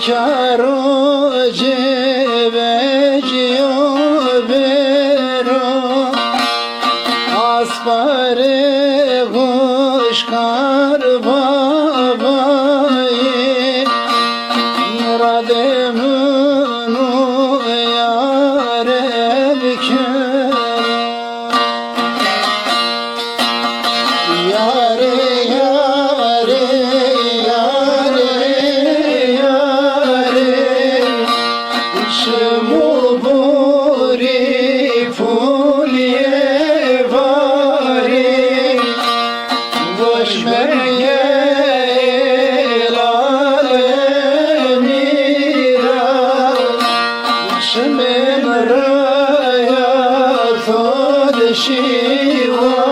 Karo ceveciyo bero Aspare kuşkar babayı Murademunu yâre bikere Yâre yâre Şemuburi fuliye vari Boşmeye el alemira Şemen raya tod şivari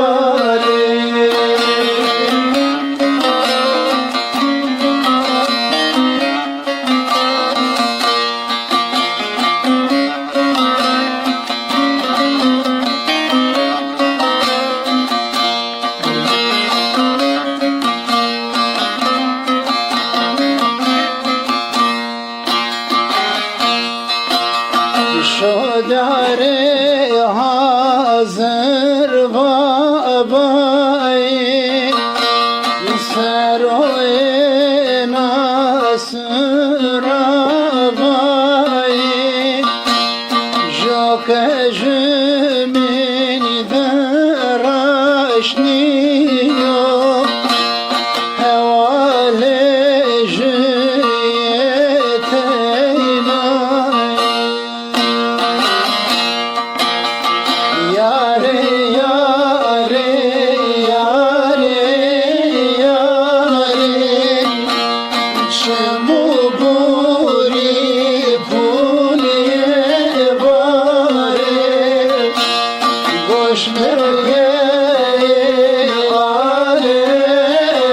Şodare hazır babayı Seroye nasır abayı Joke jümini deraşniyo Hevale jüyeteynay Yare yare yare yare Şemuburi fuliye bare Goşmerge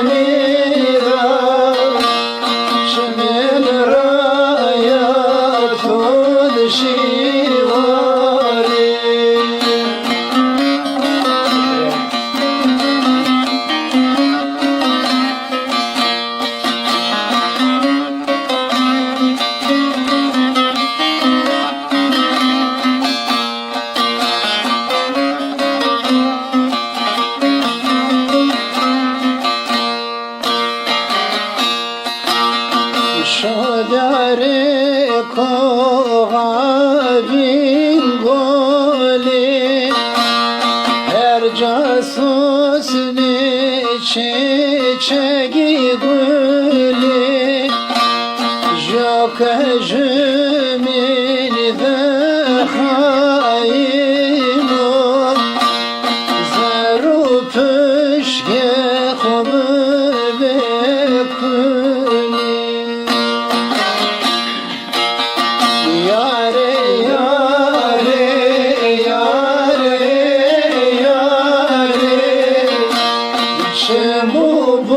alemira Şemen raya tod şivari Şodare koğabin goli Her casus ni çiçeği gülü Joke jümini de hayno Zeru püşge komu bekuli Yare yare yare yare Şemuburi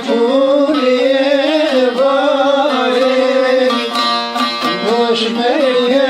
fuliye vari Boşmeye